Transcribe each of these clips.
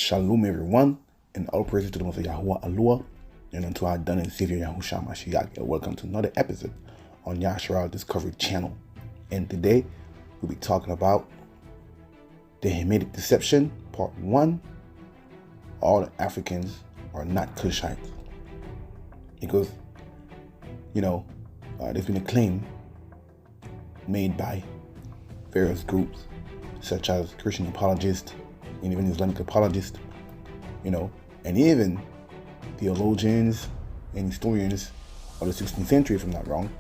Shalom everyone, and all praises to the Most High Yahuwah Alua, and unto our done and Savior Yahushua Mashiach. Welcome to another episode on Yashara Discovery Channel. And today we'll be talking about the Hamitic Deception, Part 1. All the Africans are not Kushites. Because, there's been a claim made by various groups, such as Christian apologists and even Islamic apologists, and even theologians and historians of the 16th century, if I'm not wrong,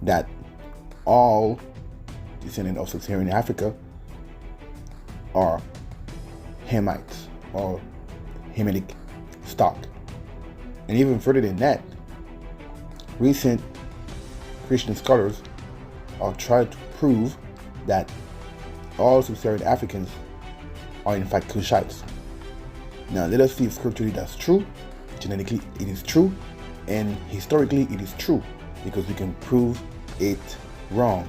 that all descendants of sub-Saharan Africa are Hamites or Hamitic stock. And even further than that, recent Christian scholars are trying to prove that all sub-Saharan Africans are in fact Kushites. Now let us see if scripturally that's true, genetically it is true, and historically it is true, because we can prove it wrong.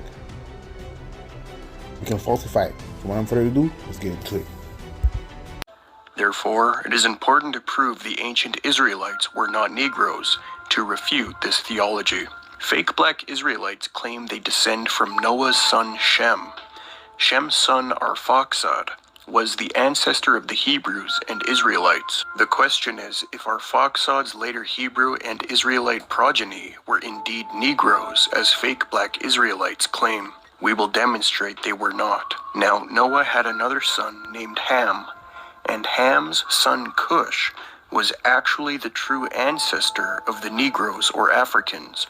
We can falsify it. So without further ado, let's get into it. Therefore, it is important to prove the ancient Israelites were not Negroes to refute this theology. Fake black Israelites claim they descend from Noah's son Shem. Shem's son Arphaxad was the ancestor of the Hebrews and Israelites. The question is if Arphaxad's later Hebrew and Israelite progeny were indeed Negroes, as fake black Israelites claim. We will demonstrate they were not. Now, Noah had another son named Ham, and Ham's son Cush was actually the true ancestor of the Negroes or Africans,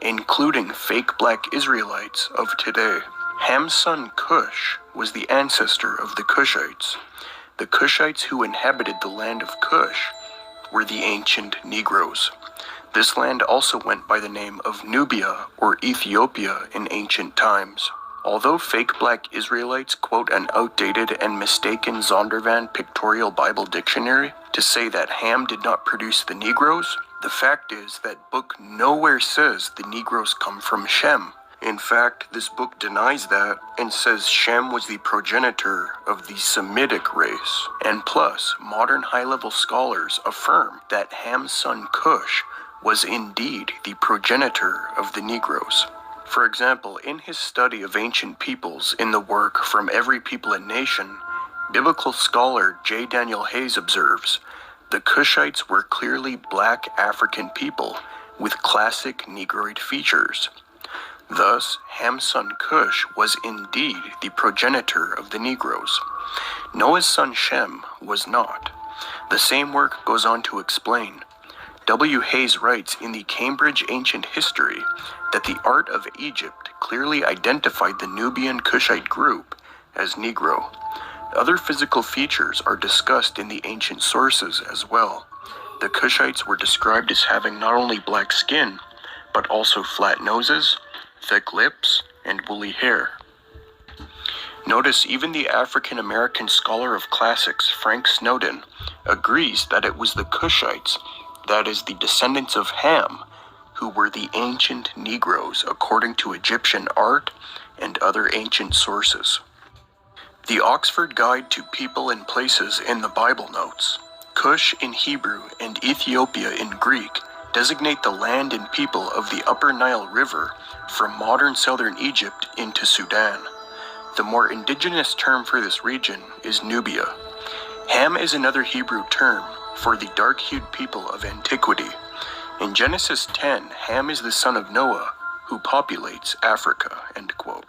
including fake black Israelites of today. Ham's son Cush was the ancestor of the Kushites. The Kushites who inhabited the land of Cush were the ancient Negroes. This land also went by the name of Nubia or Ethiopia in ancient times. Although fake black Israelites quote an outdated and mistaken Zondervan Pictorial Bible Dictionary to say that Ham did not produce the Negroes, the fact is that book nowhere says the Negroes come from Shem. In fact, this book denies that and says Shem was the progenitor of the Semitic race. And plus, modern high-level scholars affirm that Ham's son Cush was indeed the progenitor of the Negroes. For example, in his study of ancient peoples in the work From Every People and Nation, biblical scholar J. Daniel Hayes observes, the Kushites were clearly black African people with classic Negroid features. Thus, Ham's son Cush was indeed the progenitor of the Negroes. Noah's son Shem was not. The same work goes on to explain. W. Hayes writes in the Cambridge Ancient History that the art of Egypt clearly identified the Nubian Kushite group as Negro. Other physical features are discussed in the ancient sources as well. The Kushites were described as having not only black skin, but also flat noses, thick lips, and woolly hair. Notice even the African-American scholar of classics Frank Snowden agrees that it was the Kushites, that is the descendants of Ham, who were the ancient Negroes according to Egyptian art and other ancient sources. The Oxford Guide to People and Places in the Bible notes, Cush in Hebrew and Ethiopia in Greek designate the land and people of the Upper Nile River from modern southern Egypt into Sudan. The more indigenous term for this region is Nubia. Ham is another Hebrew term for the dark-hued people of antiquity. In Genesis 10, Ham is the son of Noah, who populates Africa, end quote.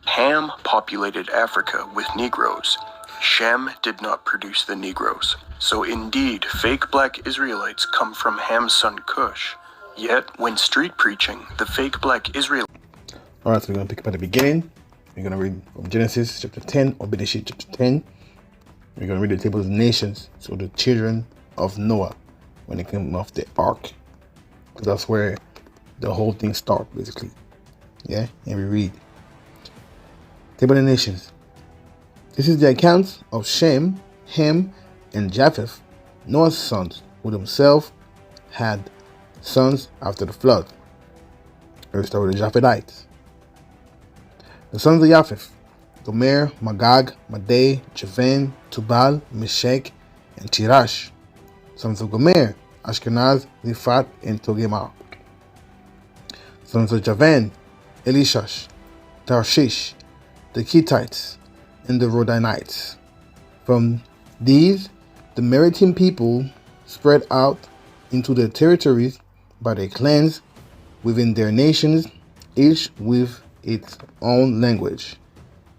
Ham populated Africa with Negroes. Shem did not produce the Negroes. So indeed, fake black Israelites come from Ham's son Cush. Yet, when street preaching, the fake black Israelites... Alright, so we're going to pick up at the beginning. We're going to read from Genesis chapter 10, or Bereshit chapter 10. We're going to read the table of the nations, so the children of Noah, when they came off the ark. Because that's where the whole thing starts, basically. Yeah, and we read. Table of the nations. This is the account of Shem, Ham, and Japheth, Noah's sons, who themselves had sons after the flood. Let's start with the Japhethites. The sons of Japheth. Gomer, Magog, Madai, Javan, Tubal, Meshech, and Tirash. Sons of Gomer, Ashkenaz, Riphat, and Togemah. Sons of Javan, Elishash, Tarshish, the Kushites, and the Rodanites. From these, the maritime people spread out into their territories by their clans within their nations, each with its own language.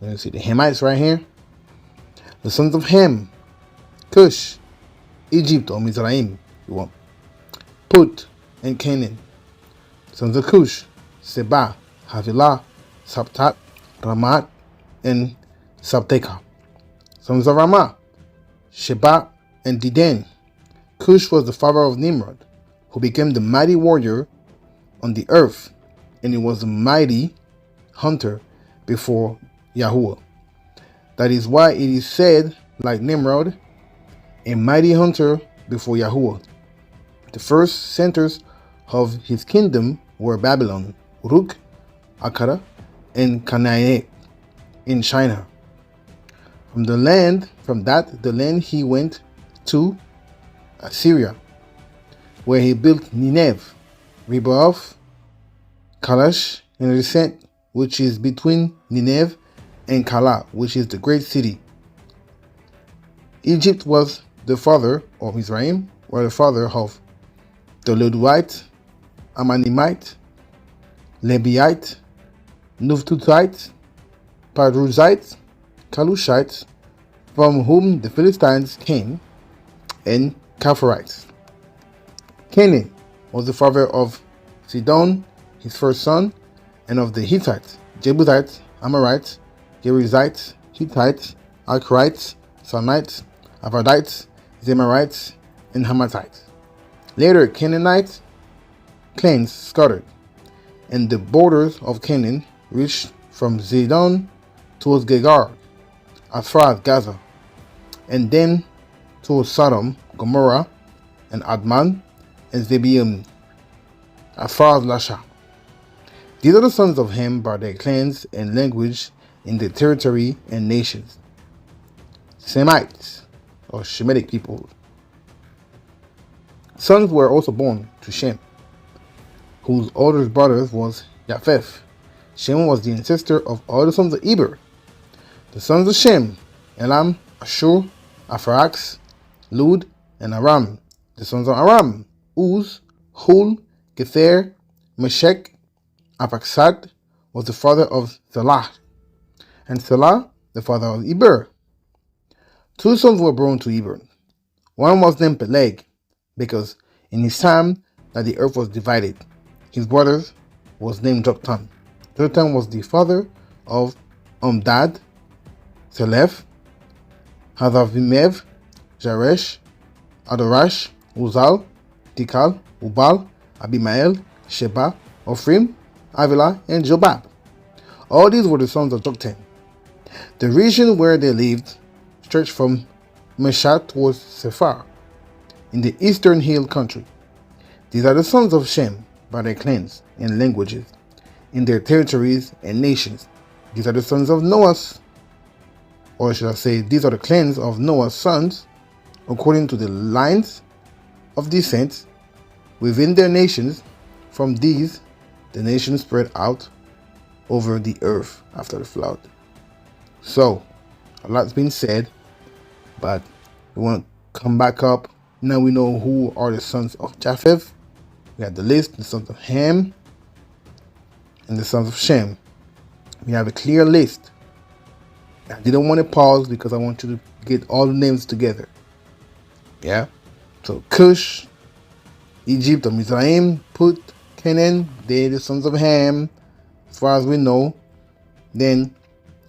You see the Hamites right here. The sons of Ham, Cush, Egypt or Mizraim, you want, Put, and Canaan. Sons of Cush, Seba, Havilah, Sabtat, Ramat, and Sabteka. Sons of Ramah, Sheba, and Dedan. Cush was the father of Nimrod, who became the mighty warrior on the earth, and he was a mighty hunter before Yahuwah. That is why it is said, like Nimrod, a mighty hunter before Yahuwah. The first centers of his kingdom were Babylon, Uruk, Akkad, and Canaan in China. From the land he went to Assyria, where he built Nineveh, Rehoboth, Kalash, and Resent, which is between Nineveh and Calah, which is the great city. Egypt was the father of Mizraim, or the father of the Luddite, Ammonite, Lebiite, Nuftutite, Padruzite, Kalushites, from whom the Philistines came, and Kapharites. Canaan was the father of Sidon, his first son, and of the Hittites, Jebusites, Amorites, Gerizzites, Hittites, Archerites, Sinites, Arvadites, Zemarites, and Hamathites. Later, Canaanite clans scattered, and the borders of Canaan reached from Zidon towards Gegar, as far as Gaza, and then towards Sodom, Gomorrah, and Adman, and Zebulun, as far as Lasha. These are the sons of Ham by their clans and language in their territory and nations. Semites, or Shemitic people. Sons were also born to Shem, whose older brother was Japheth. Shem was the ancestor of all the sons of Eber. The sons of Shem, Elam, Ashur, Apharax, Lud, and Aram. The sons of Aram, Uz, Hul, Gether, Meshech. Arphaxad was the father of Salah, and Salah the father of Eber. Two sons were born to Eber. One was named Peleg, because in his time that the earth was divided, his brother was named Joktan. Joktan was the father of Umdad, Selef, Hadavimev, Jaresh, Adorash, Uzal, Tikal, Ubal, Abimael, Sheba, Ophrim, Avila, and Jobab. All these were the sons of Joktan. The region where they lived stretched from Meshat towards Sephar, in the eastern hill country. These are the sons of Shem by their clans and languages, in their territories and nations. These are the sons of Noah's, or should I say, these are the clans of Noah's sons, according to the lines of descent within their nations. From these, the nations spread out over the earth after the flood. So, a lot's been said, but we want to come back up. Now we know who are the sons of Japheth. We have the list, the sons of Ham, and the sons of Shem. We have a clear list. I didn't want to pause because I want you to get all the names together. Yeah? So Cush, Egypt or Mizraim, Put, Canaan, they're the sons of Ham, as far as we know. Then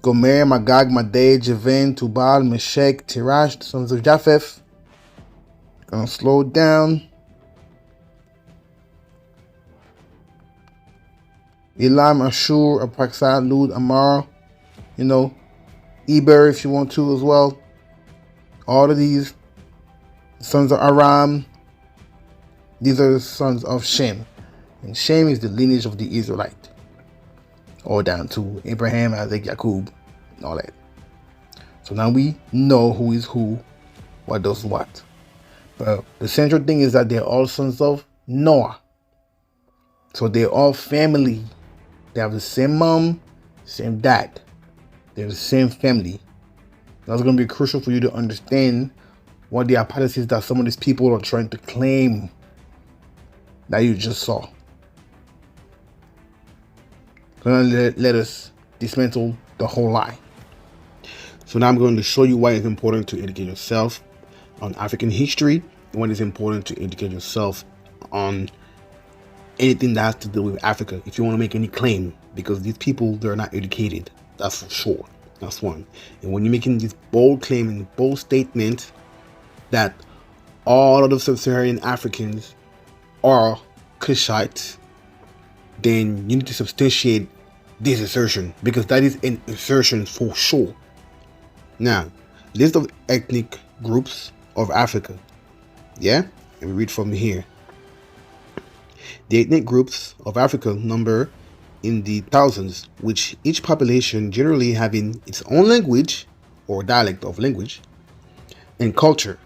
Gomer, Magog, Madai, Javan, Tubal, Meshech, Tirash, the sons of Japheth. Gonna slow down. Elam, Ashur, Arphaxad, Lud, Amar, Eber if you want to as well. All of these sons of Aram, these are the sons of Shem. And Shem is the lineage of the Israelite. All down to Abraham, Isaac, Jacob, and all that. So now we know who is who, what does what. But the central thing is that they're all sons of Noah. So they're all family. They have the same mom, same dad. They're the same family. That's going to be crucial for you to understand what the hypothesis that some of these people are trying to claim that you just saw. So now let us dismantle the whole lie. So now I'm going to show you why it's important to educate yourself on African history, and when it's important to educate yourself on anything that has to do with Africa if you want to make any claim, because these people, they're not educated. That's for sure. That's one. And when you're making this bold claim and bold statement that all of the sub-Saharan Africans are Kushites, then you need to substantiate this assertion, because that is an assertion for sure. Now, list of ethnic groups of Africa. Yeah? And we read from here. The ethnic groups of Africa number in the thousands, which each population generally having its own language or dialect of language and culture.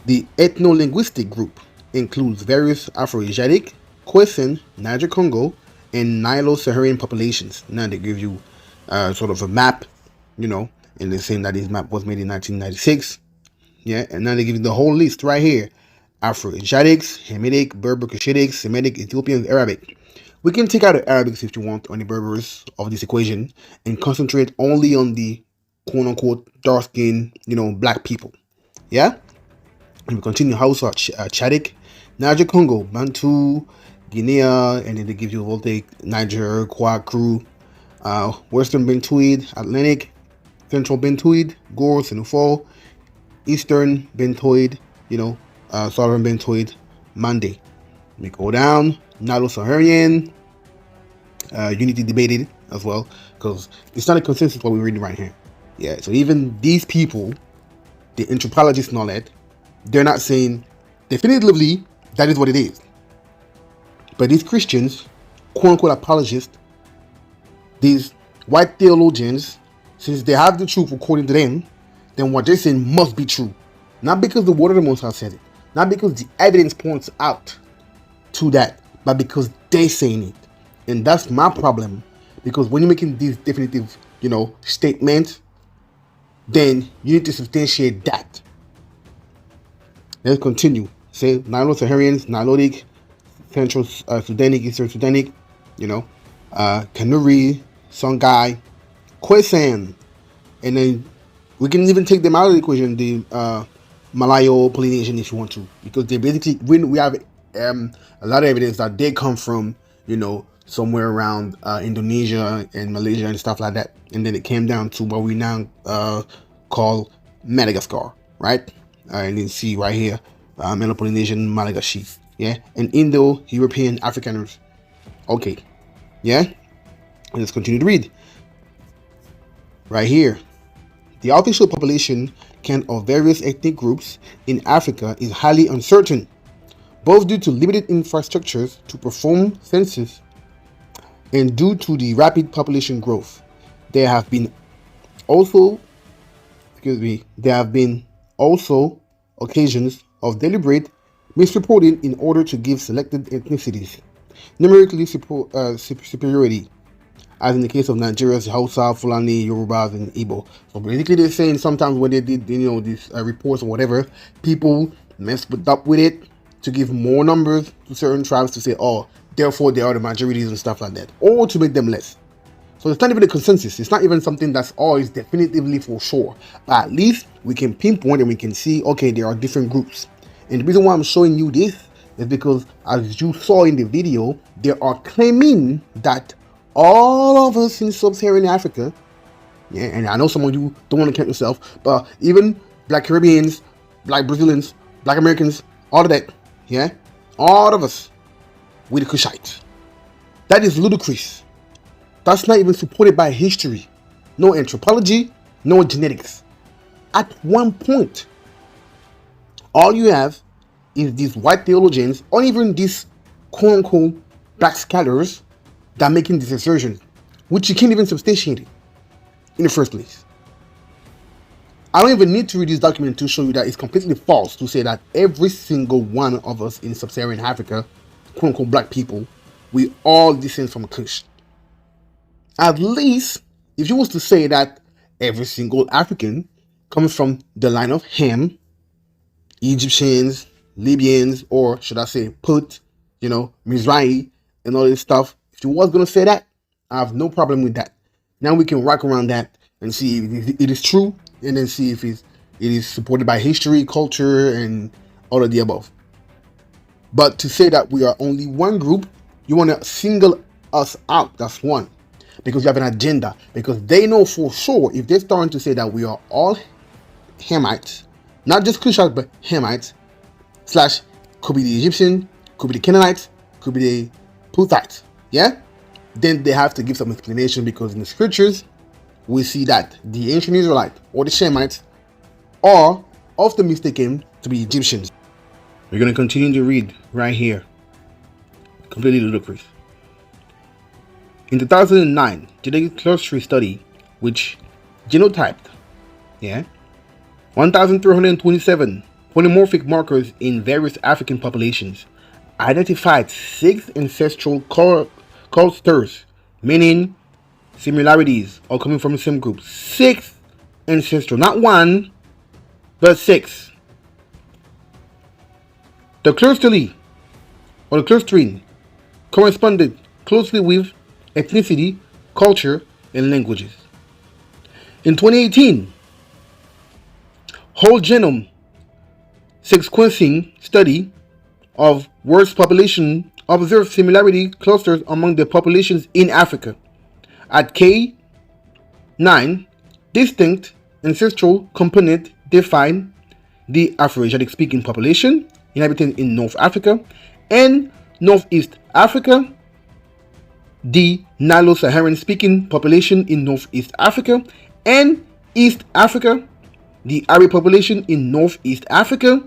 The ethno-linguistic group includes various Afro-Asiatic, Khoisan, Niger-Congo, and Nilo-Saharan populations. Now they give you sort of a map, and they're saying that this map was made in 1996. Yeah, and now they give you the whole list right here. Afro-Asiatics, Hamitic, Berber, Kushites, Semitic, Ethiopian, Arabic. We can take out the Arabics if you want on the Berbers of this equation and concentrate only on the quote-unquote dark-skinned, black people. Yeah? And we continue. Hausa, Chadic, Niger, Congo, Bantu, Guinea, and then they give you Voltaic, Niger, Kwakru, Western Bentuid, Atlantic, Central Bentuid, Gore, Senufo, Eastern Bentoid, Southern Bentoid, Mande. We go down, Nilo-Saharan, unity debated as well, because it's not a consensus what we're reading right here. Yeah, so even these people, the anthropologists and all that, they're not saying definitively that is what it is. But these Christians, quote-unquote apologists, these white theologians, since they have the truth according to them, then what they're saying must be true. Not because the word of the Most High said it, not because the evidence points out to that, but because they're saying it. And that's my problem, because when you're making these definitive, statements, then you need to substantiate that. Let's continue. Say Nilo-Saharians, Nilotic, Central Sudanic, Eastern Sudanic, Kanuri, Songhai, Khoisan, and then we can even take them out of the equation, the Malayo-Polynesian if you want to, because they basically, we have a lot of evidence that they come from, somewhere around Indonesia and Malaysia and stuff like that, and then it came down to what we now call Madagascar, right? And you see right here, Melo-Polynesian, Malagasy, yeah, and Indo-European Afrikaners. Okay, yeah, and let's continue to read. Right here, the official population count of various ethnic groups in Africa is highly uncertain, both due to limited infrastructures to perform census and due to the rapid population growth. There have been also occasions of deliberate misreporting in order to give selected ethnicities numerically superiority, as in the case of Nigeria's Hausa, Fulani, Yorubas, and Igbo. So basically they're saying sometimes when they did, these reports or whatever, people messed up with it to give more numbers to certain tribes to say, oh, therefore they are the majorities and stuff like that, or to make them less. So it's not even a consensus. It's not even something that's always definitively for sure. But at least we can pinpoint and we can see, okay, there are different groups. And the reason why I'm showing you this is because, as you saw in the video, they are claiming that all of us in sub-Saharan Africa, yeah, and I know some of you don't want to count yourself, but even Black Caribbeans, Black Brazilians, Black Americans, all of that, yeah, all of us, we're the Kushites. That is ludicrous. That's not even supported by history, no anthropology, no genetics. At one point, all you have is these white theologians, or even these quote-unquote black scholars that are making this assertion, which you can't even substantiate it. in the first place. I don't even need to read this document to show you that it's completely false to say that every single one of us in sub-Saharan Africa, quote unquote black people, we all descend from Kush. At least, if you was to say that every single African comes from the line of Ham, Egyptians, Libyans, or should I say Put, Mizrahi, and all this stuff, if you was going to say that, I have no problem with that. Now we can rock around that and see if it is true, and then see if it is supported by history, culture, and all of the above. But to say that we are only one group, you want to single us out, that's one. Because you have an agenda. Because they know for sure, if they're starting to say that we are all Hamites, not just Kushites, but Hamites, / could be the Egyptian, could be the Canaanites, could be the Puthites, yeah? Then they have to give some explanation, because in the scriptures, we see that the ancient Israelites or the Shemites are often mistaken to be Egyptians. We're going to continue to read right here. Completely ludicrous. In 2009, genetic clustering study, which genotyped 1,327 polymorphic markers in various African populations, identified 6 ancestral clusters, meaning similarities or coming from the same group. 6 ancestral, not 1, but 6. The clustering corresponded closely with ethnicity, culture, and languages. In 2018, whole genome sequencing study of world's population observed similarity clusters among the populations in Africa. At K9, distinct ancestral component define the Afro-Asiatic speaking population inhabiting in North Africa and Northeast Africa, the Nilo-Saharan speaking population in Northeast Africa and East Africa, the Arab population in Northeast Africa,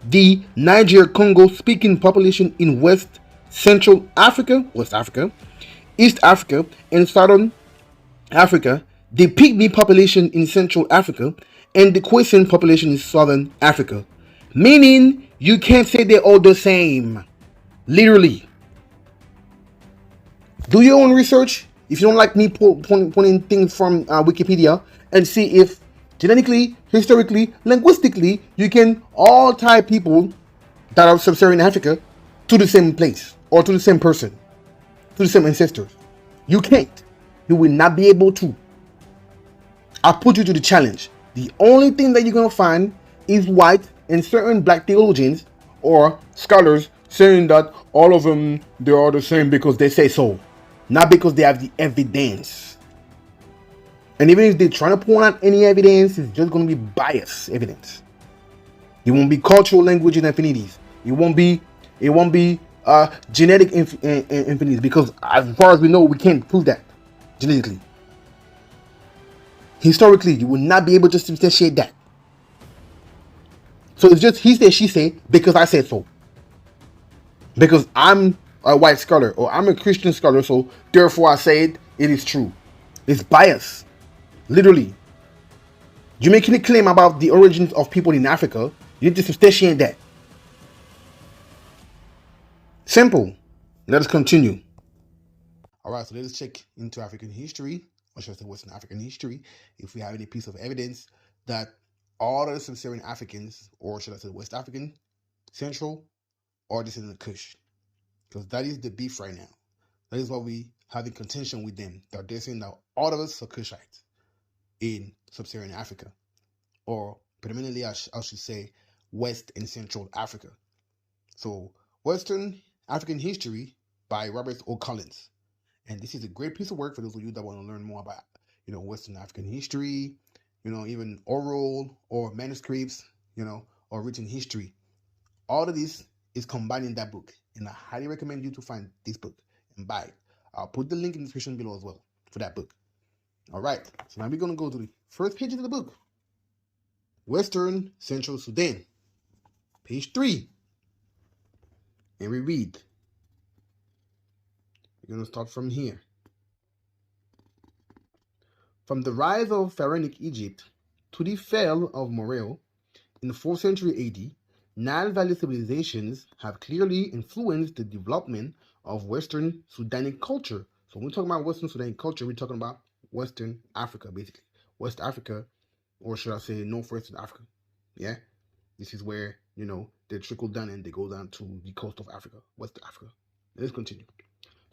the Niger-Congo speaking population in West Central Africa, West Africa, East Africa, and Southern Africa, the Pygmy population in Central Africa, and the Khoisan population in Southern Africa. Meaning, you can't say they're all the same. Literally. Do your own research. If you don't like me pointing things from Wikipedia, and see if genetically, historically, linguistically, you can all tie people that are sub-Saharan Africa to the same place, or to the same person, to the same ancestors. You can't. You will not be able to. I put you to the challenge. The only thing that you're going to find is white and certain black theologians or scholars saying that all of them, they are the same because they say so. Not because they have the evidence. And even if they're trying to point out any evidence, it's just going to be biased evidence. It won't be cultural language and affinities. It won't be genetic affinities, because as far as we know, we can't prove that genetically. Historically, you will not be able to substantiate that. So it's just he say, she say, because I said so. Because I'm a white scholar, or I'm a Christian scholar, so therefore I say it is true. It's bias. Literally. You make any claim about the origins of people in Africa, you need to substantiate that. Simple. Let us continue. Alright, so let us check into African history, or should I say Western African history, if we have any piece of evidence that all of the sub-Saharan Africans, or should I say West African, Central, or descendant of Kush. Because that is the beef right now. That is what we have in contention with them. That they're saying that all of us are Kushites in sub-Saharan Africa, or predominantly I should say West and Central Africa. So Western African History by Robert O. Collins. And this is a great piece of work for those of you that want to learn more about, Western African history, even oral or manuscripts, or written history. All of this is combined in that book. And I highly recommend you to find this book and buy it. I'll put the link in the description below as well for that book. All right. So now we're going to go to the first page of the book. Western Central Sudan. Page 3. And we read. We're going to start from here. From the rise of Pharaonic Egypt to the fall of Morel in the 4th century AD, Nile Valley civilizations have clearly influenced the development of Western Sudanic culture. So when we're talking about Western Sudanic culture, we're talking about Western Africa, basically. West Africa, or should I say Northwestern Africa. Yeah? This is where, they trickle down and they go down to the coast of Africa, West Africa. Let's continue.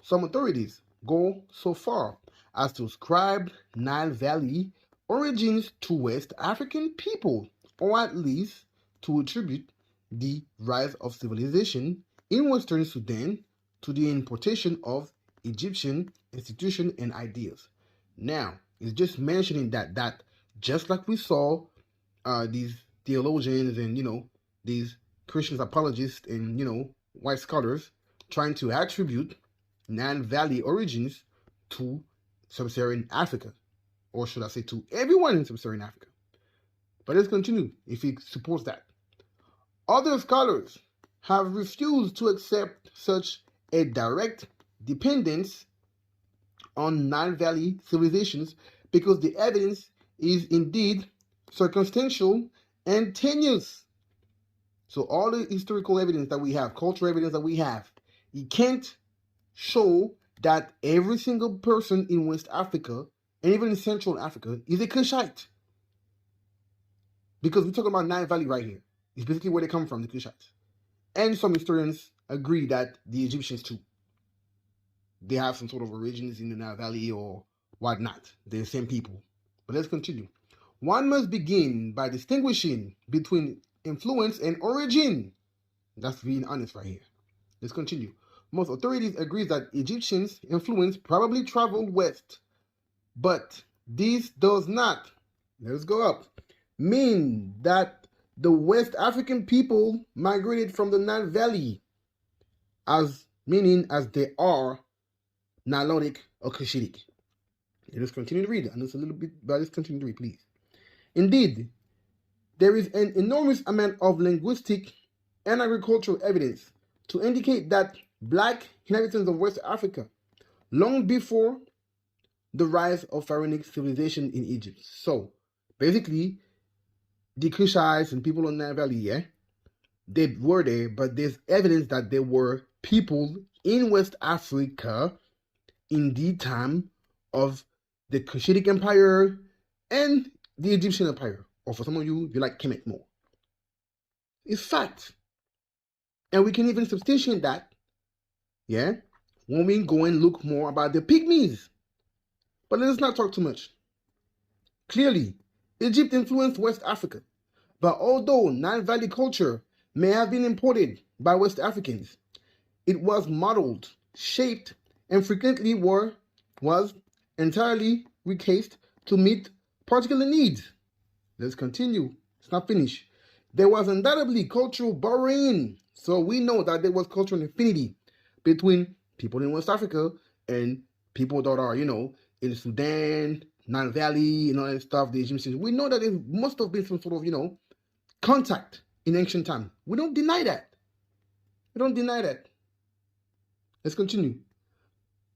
Some authorities go so far as to ascribe Nile Valley origins to West African people, or at least to attribute the rise of civilization in Western Sudan to the importation of Egyptian institutions and ideas. Now, it's just mentioning that just like we saw these theologians and, these Christian apologists and, white scholars trying to attribute Nile Valley origins to Sub-Saharan Africa, or should I say to everyone in Sub-Saharan Africa. But let's continue if he supports that. Other scholars have refused to accept such a direct dependence on Nile Valley civilizations because the evidence is indeed circumstantial and tenuous. So all the historical evidence that we have, cultural evidence that we have, it can't show that every single person in West Africa and even in Central Africa is a Kushite. Because we're talking about Nile Valley right here. It's basically where they come from, the Kushites. And some historians agree that the Egyptians too, they have some sort of origins in the Nile Valley or whatnot. They're the same people. But let's continue. One must begin by distinguishing between influence and origin. That's being honest right here. Let's continue. Most authorities agree that Egyptians' influence probably traveled west, but this does not, let's go up, mean that the West African people migrated from the Nile Valley as they are Nilotic or Cushitic. Let's continue to read it. And it's a little bit, but let's continue to read, please. Indeed, there is an enormous amount of linguistic and agricultural evidence to indicate that black inhabitants of West Africa, long before the rise of Pharaonic civilization in Egypt. So, basically, the Kushites and people on Nile Valley, they were there, but there's evidence that there were people in West Africa in the time of the Kushitic Empire and the Egyptian Empire. Or for some of you, you like Kemet more. It's fact. And we can even substantiate that, when we go and look more about the Pygmies. But let's not talk too much. Clearly, Egypt influenced West Africa. But although Nile Valley culture may have been imported by West Africans, it was modeled, shaped, and frequently was entirely recased to meet particular needs. Let's continue. It's not finished. There was undoubtedly cultural borrowing. So we know that there was cultural affinity between people in West Africa and people that are, in Sudan, Nile Valley, and all that stuff, the Egyptians. We know that there must have been some sort of, contact in ancient time. We don't deny that. Let's continue.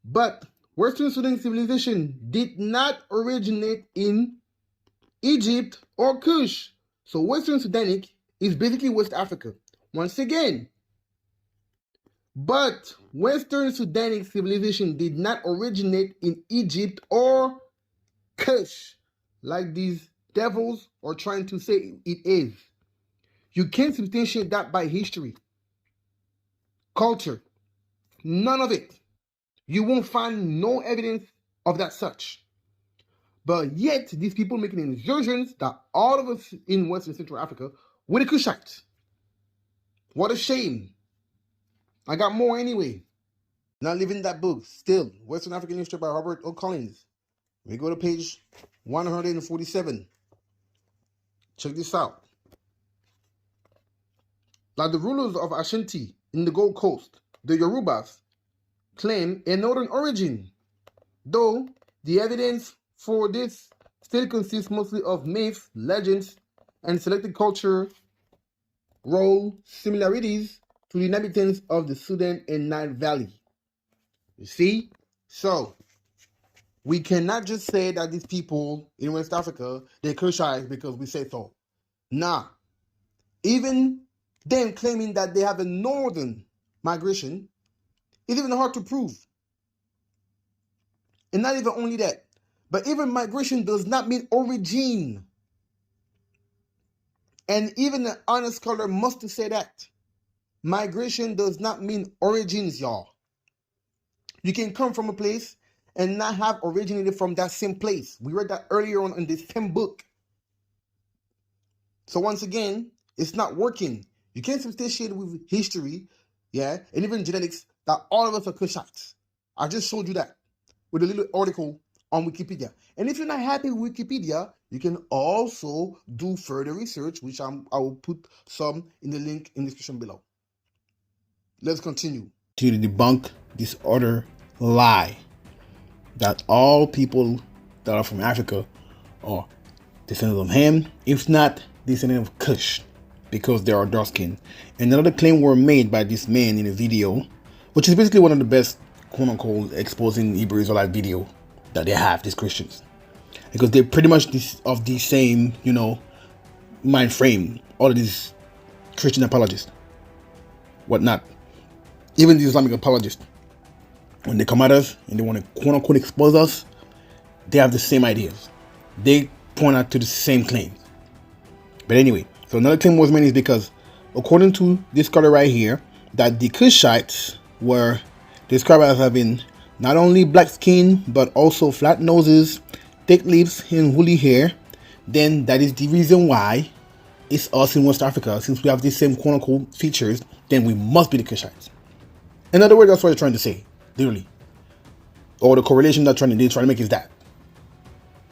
But Western Sudan civilization did not originate in Egypt or Kush. So Western Sudanic is basically West Africa. Once again. But Western Sudanic civilization did not originate in Egypt or Kush, like these devils are trying to say it is. You can't substantiate that by history, culture, none of it. You won't find no evidence of that such. But yet, these people making insertions that all of us in West and Central Africa were the Kushites. What a shame. I got more anyway. Not leaving that book. Still, Western African History by Robert O. Collins. We go to page 147. Check this out. Like the rulers of Ashanti in the Gold Coast, the Yorubas claim a northern origin, though the evidence for this still consists mostly of myths, legends, and selected culture role similarities to the inhabitants of the Sudan and Nile Valley. You see? So, we cannot just say that these people in West Africa, they're Kushites because we say so. Nah. Even them claiming that they have a northern migration is even hard to prove. And not even only that, but even migration does not mean origin. And even an honest scholar must say that. Migration does not mean origins, y'all. You can come from a place and not have originated from that same place. We read that earlier on in this same book. So once again, it's not working. You can't substantiate with history, yeah, and even genetics that all of us are Kushites. I just showed you that with a little article on Wikipedia. And if you're not happy with Wikipedia, you can also do further research, which I will put some in the link in the description below. Let's continue. To debunk this other lie that all people that are from Africa are descendants of Ham, if not descendants of Kush, because they are dark skinned. And another claim were made by this man in a video, which is basically one of the best quote unquote exposing Hebrew Israelite video that they have, these Christians, because they're pretty much of the same, mind frame. All of these Christian apologists, whatnot, even the Islamic apologists, when they come at us and they want to quote unquote expose us, they have the same ideas. They point out to the same claims. But anyway, so another claim was made is because, according to this scholar right here, that the Kushites were described as having not only black skin but also flat noses, thick lips, and woolly hair. Then that is the reason why it's us in West Africa. Since we have the same quote unquote features, then we must be the Kushites. In other words, that's what they're trying to say, literally. Or the correlation they're trying to make is that.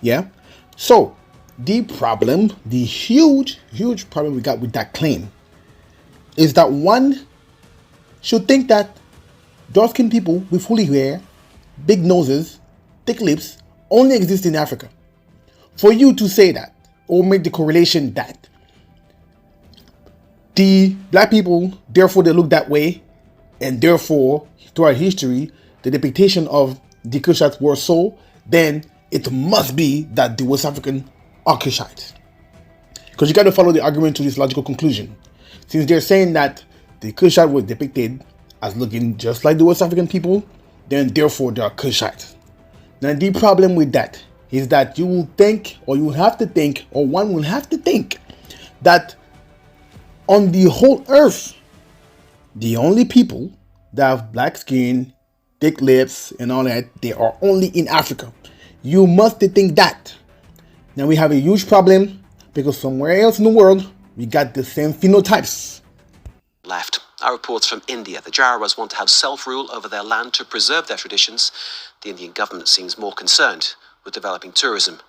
Yeah? So, the problem, the huge problem we got with that claim is that one should think that dark-skinned people with woolly hair, big noses, thick lips only exist in Africa. For you to say that, or make the correlation that the black people, therefore they look that way, and therefore throughout history the depiction of the Kushites were so, then it must be that the West African are Kushites. Because you got to follow the argument to this logical conclusion. Since they're saying that the Kushite was depicted as looking just like the West African people, then therefore they are Kushites. Now the problem with that is that you will think, or you will have to think, or one will have to think that on the whole earth, the only people that have black skin, thick lips, and all that, they are only in Africa. You must think that. Now we have a huge problem because somewhere else in the world, we got the same phenotypes. Left. Our reports from India. The Jarawas want to have self-rule over their land to preserve their traditions. The Indian government seems more concerned with developing tourism.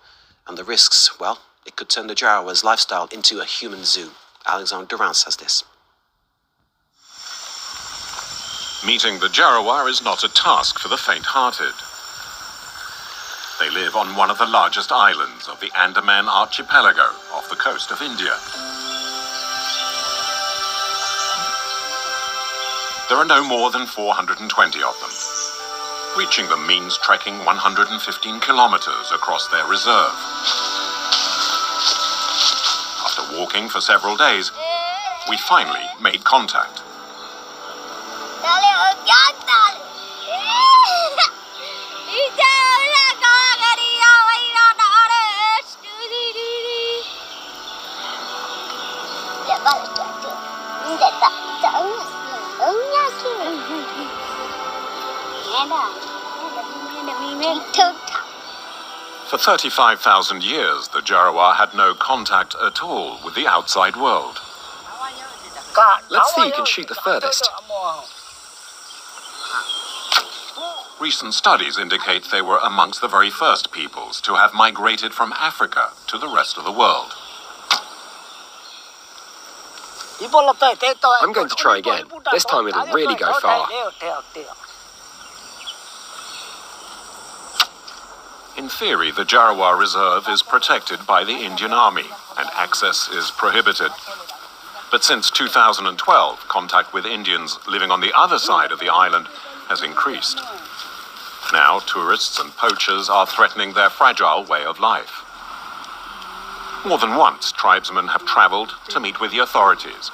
And the risks, well, it could turn the Jarawas' lifestyle into a human zoo. Alexandre Durance has this. Meeting the Jarawa is not a task for the faint-hearted. They live on one of the largest islands of the Andaman archipelago off the coast of India. There are no more than 420 of them. Reaching them means trekking 115 kilometers across their reserve. After walking for several days, we finally made contact. For 35,000 years, the Jarawa had no contact at all with the outside world. Let's see who can shoot the furthest. Recent studies indicate they were amongst the very first peoples to have migrated from Africa to the rest of the world. I'm going to try again. This time it'll really go far. In theory, the Jarawa Reserve is protected by the Indian Army, and access is prohibited. But since 2012, contact with Indians living on the other side of the island has increased. Now, tourists and poachers are threatening their fragile way of life. More than once, tribesmen have traveled to meet with the authorities.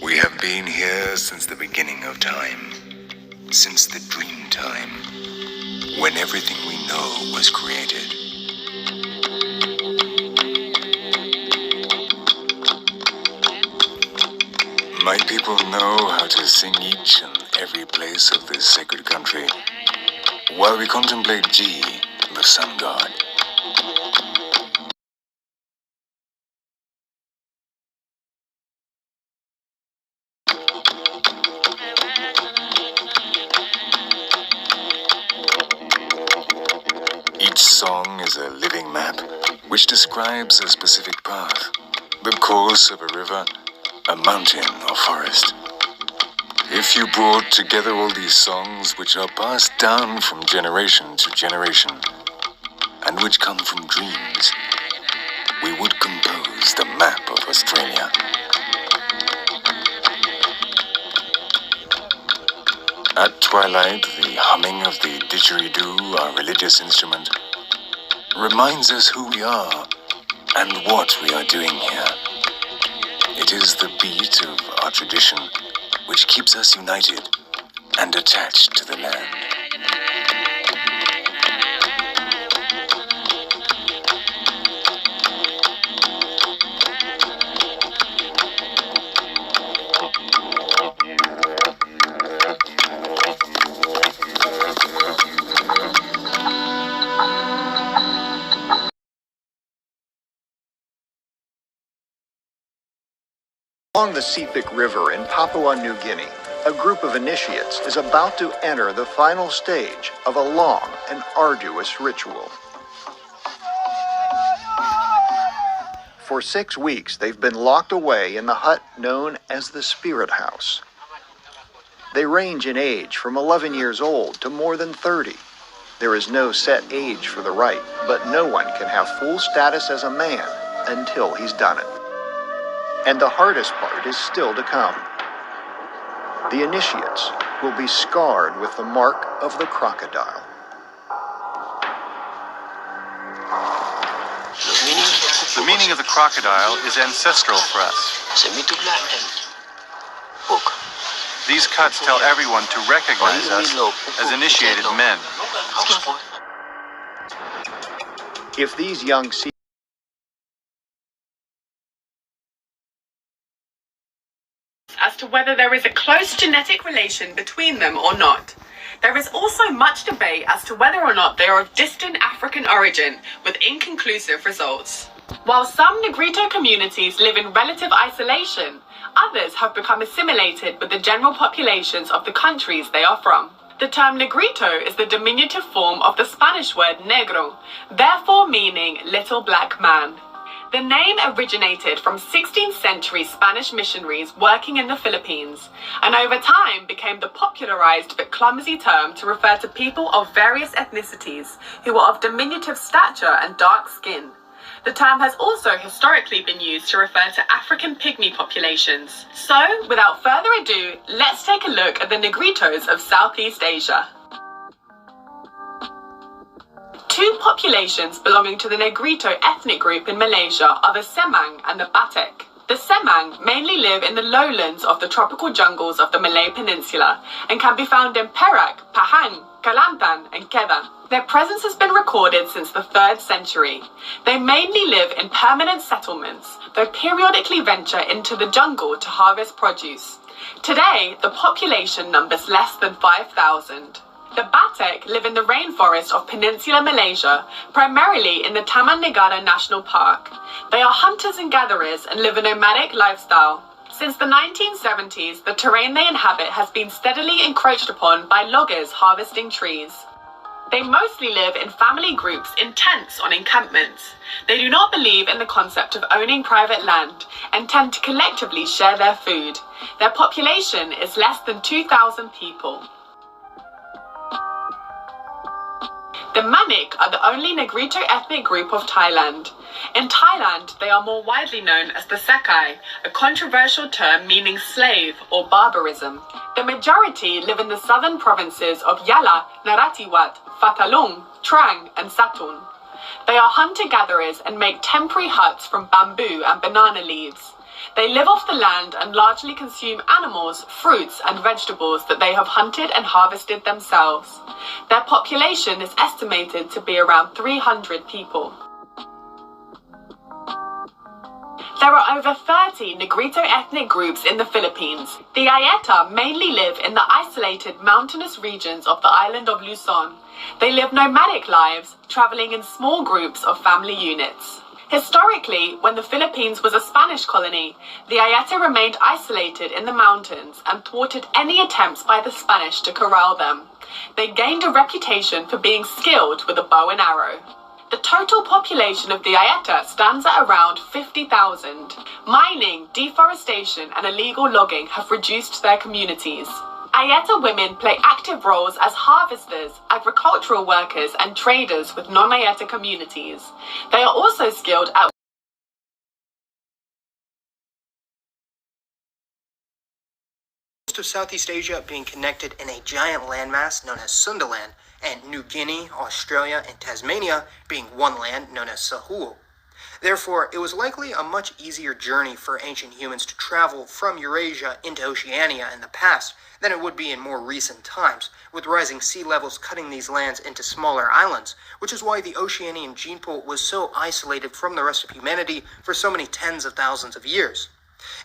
We have been here since the beginning of time, since the dream time, when everything we know was created. My people know how to sing each and every place of this sacred country, while we contemplate Ji, the sun god. Each song is a living map, which describes a specific path, the course of a river, a mountain or forest. If you brought together all these songs which are passed down from generation to generation, and which come from dreams, we would compose the map of Australia. At twilight, the humming of the didgeridoo, our religious instrument, reminds us who we are and what we are doing here. It is the beat of our tradition which keeps us united and attached to the land. Along the Sepik River in Papua New Guinea, a group of initiates is about to enter the final stage of a long and arduous ritual. For 6 weeks, they've been locked away in the hut known as the Spirit House. They range in age from 11 years old to more than 30. There is no set age for the rite, but no one can have full status as a man until he's done it. And the hardest part is still to come. The initiates will be scarred with the mark of the crocodile. The meaning of the crocodile is ancestral for us. These cuts tell everyone to recognize us as initiated men. If these young sea as to whether there is a close genetic relation between them or not. There is also much debate as to whether or not they are of distant African origin, with inconclusive results. While some Negrito communities live in relative isolation, others have become assimilated with the general populations of the countries they are from. The term Negrito is the diminutive form of the Spanish word negro, therefore meaning little black man. The name originated from 16th century Spanish missionaries working in the Philippines, and over time became the popularized but clumsy term to refer to people of various ethnicities who were of diminutive stature and dark skin. The term has also historically been used to refer to African pygmy populations. So, without further ado, let's take a look at the Negritos of Southeast Asia. Two populations belonging to the Negrito ethnic group in Malaysia are the Semang and the Batek. The Semang mainly live in the lowlands of the tropical jungles of the Malay Peninsula and can be found in Perak, Pahang, Kelantan and Kedah. Their presence has been recorded since the 3rd century. They mainly live in permanent settlements, though periodically venture into the jungle to harvest produce. Today, the population numbers less than 5,000. The Batek live in the rainforest of Peninsular Malaysia, primarily in the Taman Negara National Park. They are hunters and gatherers and live a nomadic lifestyle. Since the 1970s, the terrain they inhabit has been steadily encroached upon by loggers harvesting trees. They mostly live in family groups in tents on encampments. They do not believe in the concept of owning private land and tend to collectively share their food. Their population is less than 2,000 people. The Manic are the only Negrito ethnic group of Thailand. In Thailand, they are more widely known as the Sakai, a controversial term meaning slave or barbarism. The majority live in the southern provinces of Yala, Narathiwat, Phatthalung, Trang and Satun. They are hunter-gatherers and make temporary huts from bamboo and banana leaves. They live off the land and largely consume animals, fruits and vegetables that they have hunted and harvested themselves. Their population is estimated to be around 300 people. There are over 30 Negrito ethnic groups in the Philippines. The Ayeta mainly live in the isolated mountainous regions of the island of Luzon. They live nomadic lives, traveling in small groups of family units. Historically, when the Philippines was a Spanish colony, the Ayeta remained isolated in the mountains and thwarted any attempts by the Spanish to corral them. They gained a reputation for being skilled with a bow and arrow. The total population of the Ayeta stands at around 50,000. Mining, deforestation and illegal logging have reduced their communities. Ayeta women play active roles as harvesters, agricultural workers and traders with non-Ayeta communities. They are also skilled at most of Southeast Asia being connected in a giant landmass known as Sundaland, and New Guinea, Australia, and Tasmania being one land known as Sahul. Therefore, it was likely a much easier journey for ancient humans to travel from Eurasia into Oceania in the past than it would be in more recent times, with rising sea levels cutting these lands into smaller islands, which is why the Oceanian gene pool was so isolated from the rest of humanity for so many tens of thousands of years.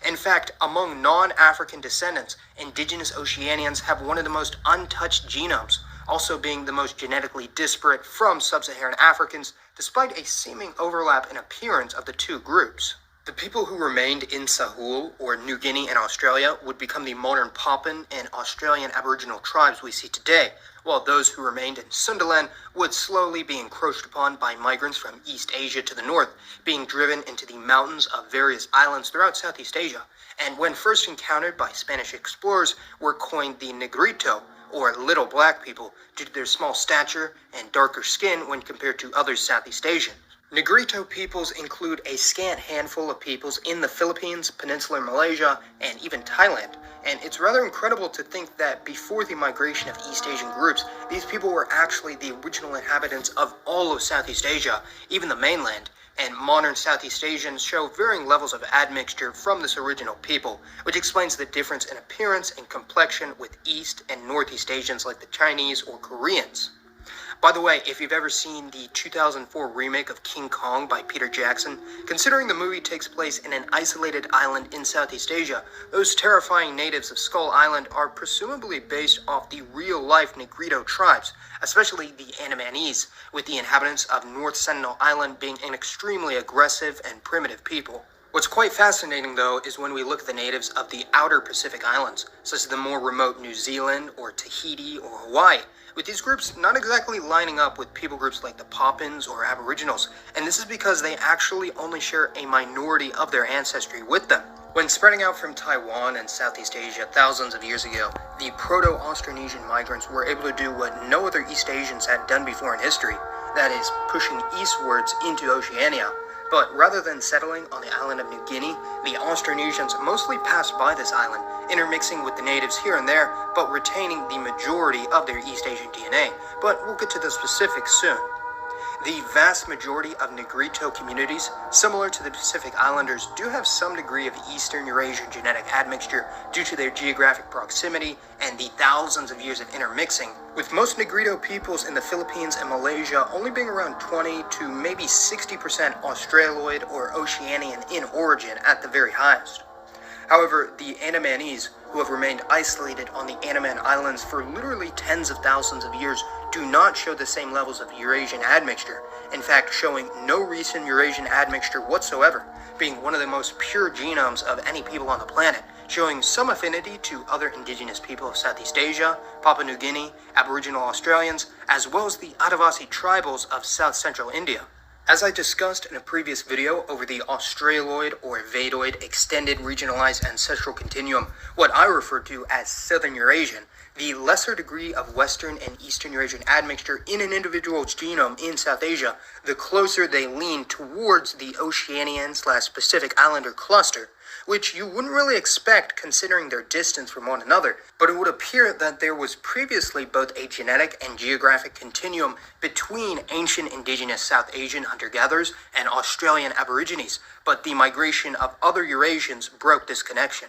In fact, among non-African descendants, indigenous Oceanians have one of the most untouched genomes, also being the most genetically disparate from sub-Saharan Africans, despite a seeming overlap in appearance of the two groups. The people who remained in Sahul, or New Guinea and Australia, would become the modern Papuan and Australian Aboriginal tribes we see today, while those who remained in Sundaland would slowly be encroached upon by migrants from East Asia to the north, being driven into the mountains of various islands throughout Southeast Asia, and when first encountered by Spanish explorers were coined the Negrito, or little black people, due to their small stature and darker skin when compared to other Southeast Asians. Negrito peoples include a scant handful of peoples in the Philippines, Peninsular Malaysia, and even Thailand. And it's rather incredible to think that before the migration of East Asian groups, these people were actually the original inhabitants of all of Southeast Asia, even the mainland. And modern Southeast Asians show varying levels of admixture from this original people, which explains the difference in appearance and complexion with East and Northeast Asians like the Chinese or Koreans. By the way, if you've ever seen the 2004 remake of King Kong by Peter Jackson, considering the movie takes place in an isolated island in Southeast Asia, those terrifying natives of Skull Island are presumably based off the real-life Negrito tribes, especially the Andamanese, with the inhabitants of North Sentinel Island being an extremely aggressive and primitive people. What's quite fascinating, though, is when we look at the natives of the outer Pacific Islands, such as the more remote New Zealand or Tahiti or Hawaii, with these groups not exactly lining up with people groups like the Papuans or Aboriginals, and this is because they actually only share a minority of their ancestry with them. When spreading out from Taiwan and Southeast Asia thousands of years ago, the Proto-Austronesian migrants were able to do what no other East Asians had done before in history, that is, pushing eastwards into Oceania. But rather than settling on the island of New Guinea, the Austronesians mostly passed by this island, intermixing with the natives here and there, but retaining the majority of their East Asian DNA. But we'll get to the specifics soon. The vast majority of Negrito communities, similar to the Pacific Islanders, do have some degree of Eastern Eurasian genetic admixture due to their geographic proximity and the thousands of years of intermixing, with most Negrito peoples in the Philippines and Malaysia only being around 20 to maybe 60% Australoid or Oceanian in origin at the very highest. However, the Andamanese, who have remained isolated on the Andaman Islands for literally tens of thousands of years, do not show the same levels of Eurasian admixture, in fact showing no recent Eurasian admixture whatsoever, being one of the most pure genomes of any people on the planet, showing some affinity to other indigenous people of Southeast Asia, Papua New Guinea, Aboriginal Australians, as well as the Adivasi tribals of South Central India. As I discussed in a previous video over the Australoid or Vadoid extended regionalized ancestral continuum, what I refer to as Southern Eurasian, the lesser degree of Western and Eastern Eurasian admixture in an individual's genome in South Asia, the closer they lean towards the Oceanian/Pacific Islander cluster, which you wouldn't really expect considering their distance from one another, but it would appear that there was previously both a genetic and geographic continuum between ancient indigenous South Asian hunter-gatherers and Australian Aborigines, but the migration of other Eurasians broke this connection.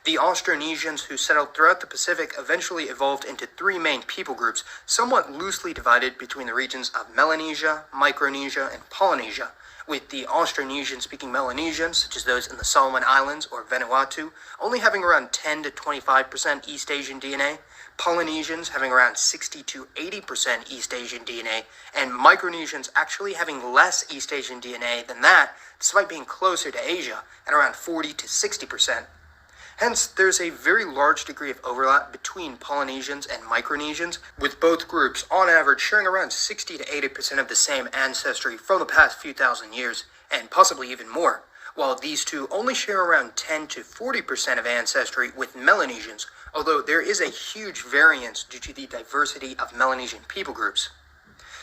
The Austronesians who settled throughout the Pacific eventually evolved into three main people groups, somewhat loosely divided between the regions of Melanesia, Micronesia, and Polynesia, with the Austronesian-speaking Melanesians, such as those in the Solomon Islands or Vanuatu, only having around 10 to 25% East Asian DNA, Polynesians having around 60 to 80% East Asian DNA, and Micronesians actually having less East Asian DNA than that, despite being closer to Asia, at around 40 to 60%. Hence, there's a very large degree of overlap between Polynesians and Micronesians, with both groups on average sharing around 60 to 80% of the same ancestry from the past few thousand years, and possibly even more, while these two only share around 10 to 40% of ancestry with Melanesians, although there is a huge variance due to the diversity of Melanesian people groups.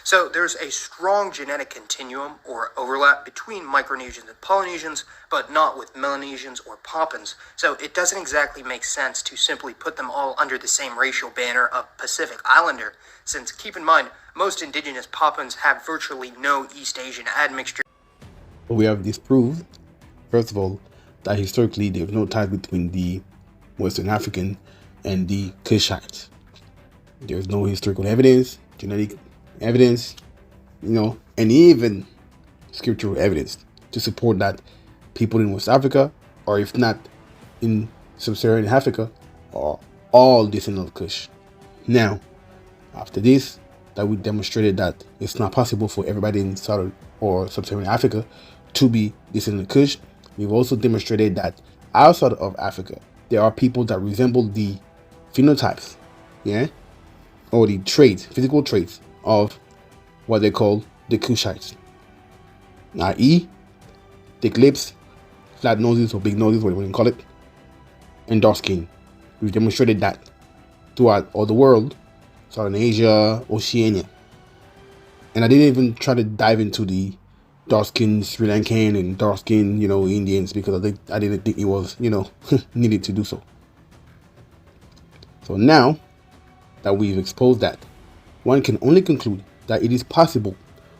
So there's a strong genetic continuum or overlap between Micronesians and Polynesians, but not with Melanesians or Papuans. So it doesn't exactly make sense to simply put them all under the same racial banner of Pacific Islander, since keep in mind, most indigenous Papuans have virtually no East Asian admixture. We have disproved, first of all, that historically there's no tie between the Western African and the Kushites. There's no historical evidence, genetic evidence, and even scriptural evidence to support that people in West Africa, or if not in Sub-Saharan Africa, are all descendants of Kush. Now, after this, that we demonstrated that it's not possible for everybody in Southern or Sub-Saharan Africa to be descendant of Kush, we've also demonstrated that outside of Africa, there are people that resemble the phenotypes, or the traits, physical traits of what they call the Kushites, i.e. thick lips, flat noses or big noses, whatever you can call it, and dark skin. We've demonstrated that throughout all the world, Southern Asia, Oceania. And I didn't even try to dive into the dark skin Sri Lankan and dark skin, Indians, because I didn't think it was, needed to do so. So now that we've exposed that, one can only conclude that it is possible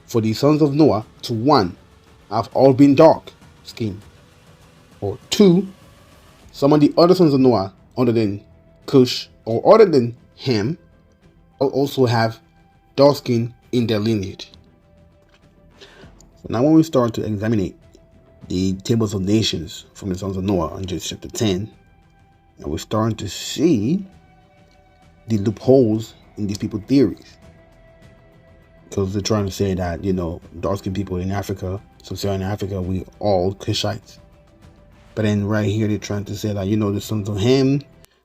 for the sons of Noah to, one, have all been dark skinned, or two, some of the other sons of Noah other than Cush or other than Ham also have dark skin in their lineage. So now when we start to examine the tables of nations from the sons of Noah in Genesis chapter 10, and we're starting to see the loopholes in these people's theories. Because they're trying to say that, dark-skinned people in Africa, Sub-Saharan Africa, we all Kushites. But then right here, they're trying to say that, the sons of Ham,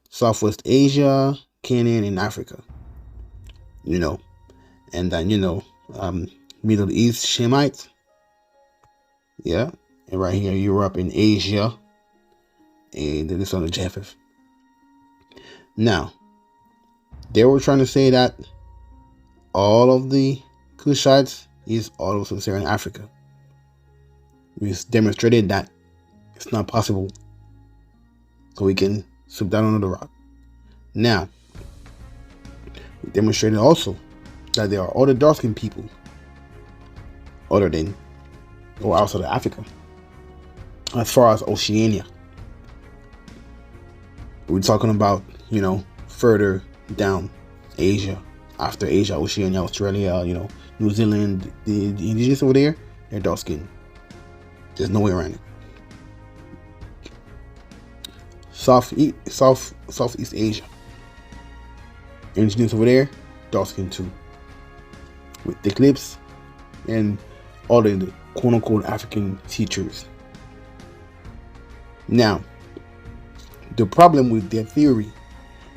Southwest Asia, Canaan, and Africa. And then, Middle East Shemites. Yeah. And right here, Europe and Asia. And then the son of Japheth. Now, they were trying to say that all of the Kushites is all of Sub-Saharan Africa. We demonstrated that it's not possible. So we can sweep that under the rug. Now, we demonstrated also that there are other dark-skinned people other than or outside of Africa. As far as Oceania, we're talking about, further down Asia. After Asia, Oceania, Australia, New Zealand, the indigenous over there, they're dark skinned. There's no way around it. Southeast Asia, indigenous over there, dark skinned too, with thick lips and all the quote unquote African features. Now, the problem with their theory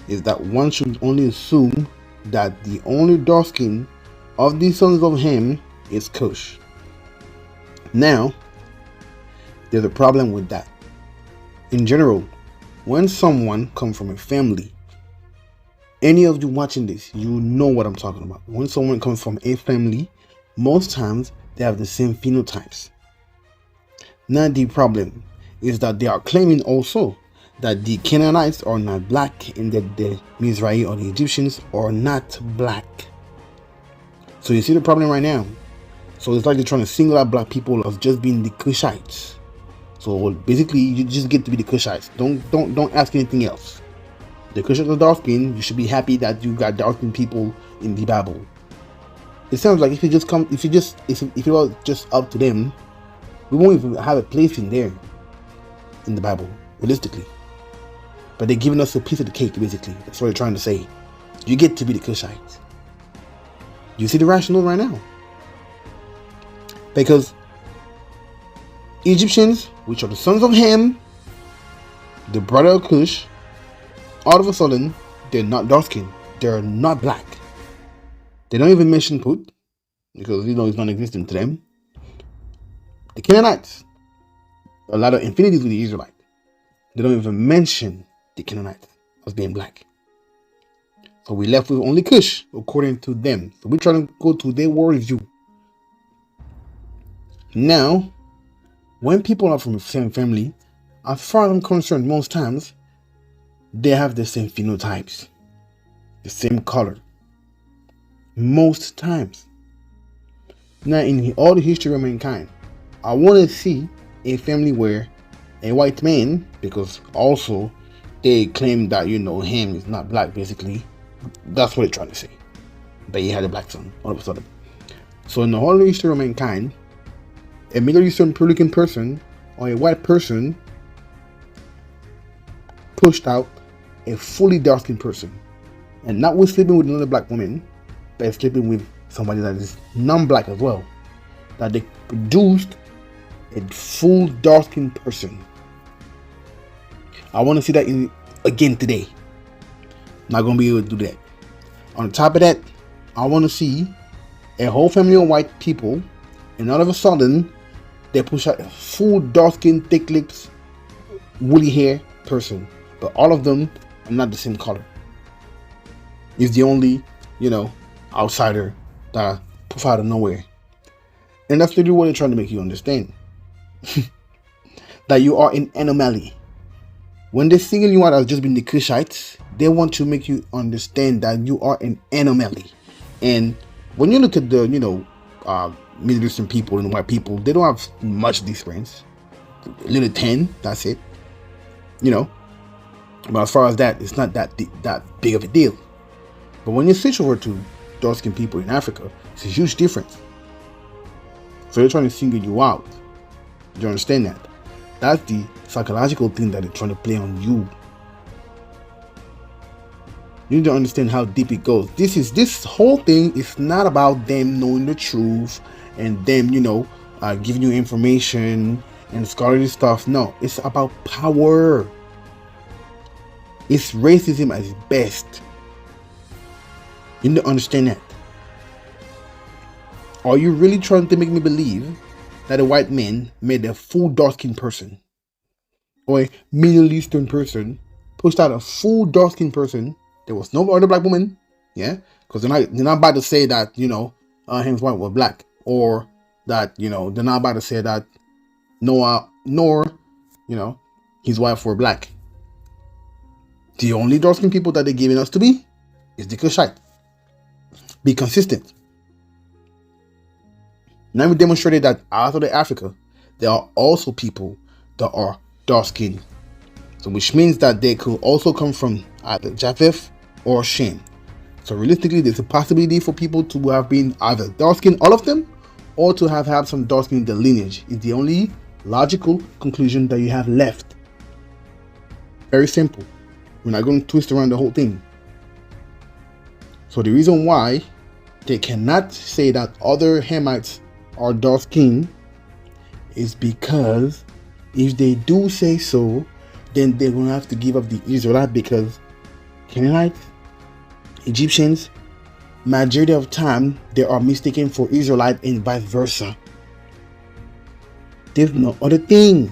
is that one should only assume that the only dark skin of the sons of Ham is Cush. Now, there's a problem with that. In general, when someone comes from a family, any of you watching this, you know what I'm talking about. When someone comes from a family, most times they have the same phenotypes. Now the problem is that they are claiming also that the Canaanites are not black and that the Mizrahi or the Egyptians are not black. So you see the problem right now. So it's like they're trying to single out black people as just being the Kushites. So basically, you just get to be the Kushites. Don't ask anything else. The Kushites are dark skin. You should be happy that you got dark skinned people in the Bible. It sounds like if it was just up to them, we won't even have a place in there in the Bible, realistically. But they're giving us a piece of the cake, basically. That's what they're trying to say. You get to be the Kushites. You see the rationale right now? Because Egyptians, which are the sons of Ham, the brother of Cush, all of a sudden, they're not dark skinned. They're not black. They don't even mention Put, because it's non-existent to them. The Canaanites, a lot of infinities with the Israelites. They don't even mention the Canaanites as being black. So we left with only Cush, according to them. So we're trying to go to their worldview. Now, when people are from the same family, as far as I'm concerned, most times, they have the same phenotypes, the same color. Most times. Now, in all the history of mankind, I want to see a family where a white man, because also they claim that, Ham is not black, basically. That's what they're trying to say. But he had a black son, all of a sudden. So in the whole history of mankind, a Middle Eastern Puerto Rican person or a white person pushed out a fully dark-skinned person. And not with sleeping with another black woman, but sleeping with somebody that is non-black as well. That they produced a full dark-skinned person. I want to see that again today. Not going to be able to do that. On top of that, I want to see a whole family of white people, and all of a sudden, they push out a full dark-skinned, thick lips, woolly hair person. But all of them are not the same color. He's the only, outsider that puff out of nowhere. And that's literally what they're trying to make you understand. That you are an anomaly. When they single you out as just being the Kushites, they want to make you understand that you are an anomaly. And when you look at the, Middle Eastern people and white people, they don't have much difference. A little 10, that's it. But as far as that, it's not that big of a deal. But when you switch over to dark-skinned people in Africa, it's a huge difference. So they're trying to single you out. Do you understand that? That's the psychological thing that they're trying to play on you. You need to understand how deep it goes. This whole thing is not about them knowing the truth and them, giving you information and scholarly stuff. No, it's about power. It's racism at its best. You need to understand that. Are you really trying to make me believe that a white man made a full dark-skinned person, or a Middle Eastern person pushed out a full dark-skinned person? There was no other black woman, yeah, because they're not about to say that his wife was black, or that they're not about to say that Noah nor his wife were black. The only dark-skinned people that they're giving us to be is the Kushite. Be consistent. Now we demonstrated that out of Africa, there are also people that are dark-skinned. So which means that they could also come from either Japheth or Shem. So realistically, there's a possibility for people to have been either dark-skinned, all of them, or to have had some dark-skinned in their lineage. Is the only logical conclusion that you have left. Very simple. We're not going to twist around the whole thing. So the reason why they cannot say that other Hamites are dark-skinned is because if they do say so, then they're going to have to give up the Israelite, because Canaanites, Egyptians, majority of time they are mistaken for Israelite and vice versa. There's no other thing.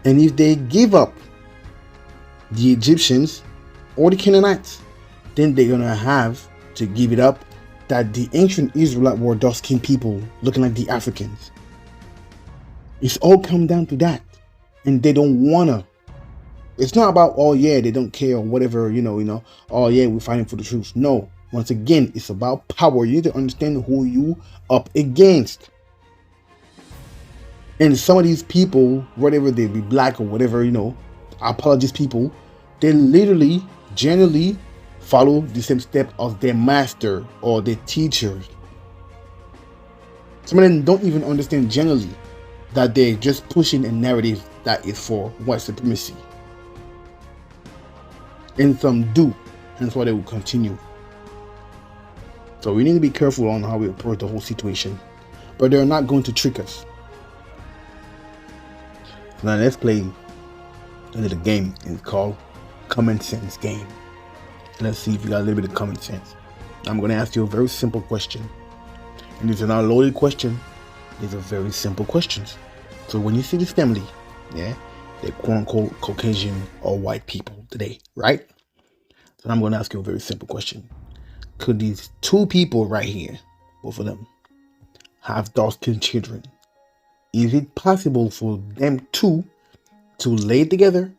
And if they give up the Egyptians or the Canaanites, then they're gonna have to give it up that the ancient Israelites were dark-skinned people looking like the Africans. It's all come down to that. And they don't wanna. It's not about, oh yeah, they don't care or whatever, oh yeah, we're fighting for the truth. No. Once again, it's about power. You need to understand who you up against. And some of these people, whatever they be black or whatever, apologist people, they literally, generally follow the same step of their master or their teachers. Some of them don't even understand generally that they're just pushing a narrative that is for white supremacy. And some do, and that's why they will continue. So we need to be careful on how we approach the whole situation. But they're not going to trick us. So now let's play a little game. It's called Common Sense Game. Let's see if you got a little bit of common sense. I'm going to ask you a very simple question. And these are not loaded questions. These are very simple questions. So when you see this family, they're quote unquote Caucasian or white people today, right? So I'm going to ask you a very simple question. Could these two people right here, both of them, have dark-skinned children? Is it possible for them two to lay together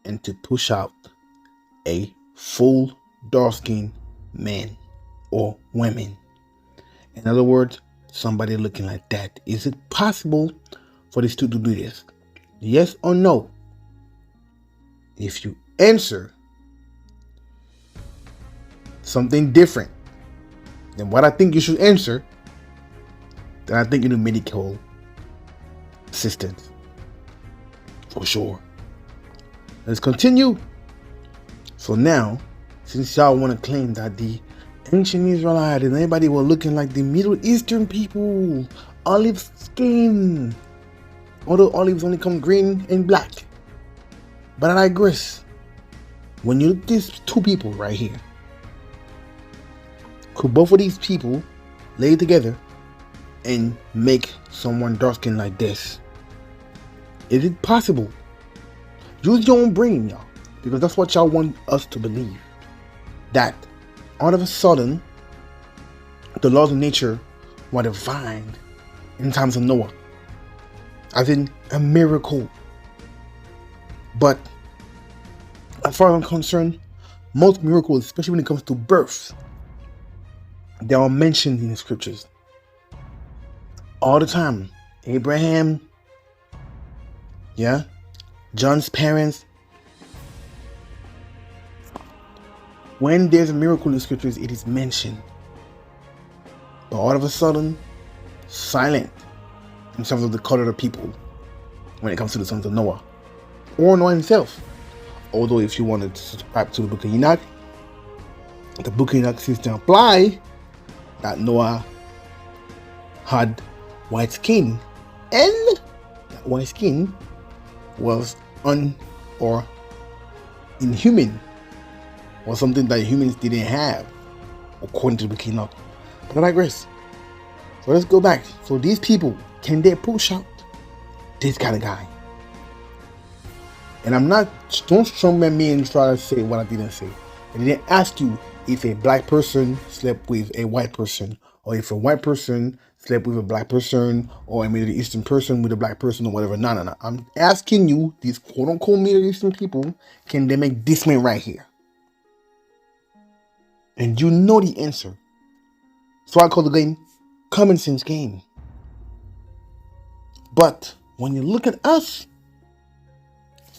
and to push out a full dark-skinned man or women? In other words, somebody looking like that. Is it possible for these two to do this? Yes or no? If you answer something different than what I think you should answer, then I think you need medical assistance. For sure. Let's continue. So now, since y'all want to claim that the ancient Israelites and everybody were looking like the Middle Eastern people, olive skin, although olives only come green and black. But I digress. When you look at these two people right here, could both of these people lay together and make someone dark skin like this? Is it possible? Use your own brain, y'all, because that's what y'all want us to believe. That all of a sudden, the laws of nature were divine in times of Noah, as in a miracle. But as far as I'm concerned, most miracles, especially when it comes to births, they are mentioned in the scriptures all the time. Abraham, John's parents. When there's a miracle in the scriptures, it is mentioned. But all of a sudden, silent in terms of the color of the people when it comes to the sons of Noah or Noah himself. Although if you wanted to subscribe to the book of Enoch, the book of Enoch seems to imply that Noah had white skin, and that white skin was or inhuman, or something that humans didn't have, according to the book of Enoch. But I digress. So let's go back. So these people, can they push out this kind of guy? And don't strongman me and try to say what I didn't say. I didn't ask you if a black person slept with a white person, or if a white person slept with a black person, or a Middle Eastern person with a black person, or whatever. No. I'm asking you, these quote-unquote Middle Eastern people, can they make this man right here? And you know the answer. So I call the game Common Sense Game. But when you look at us,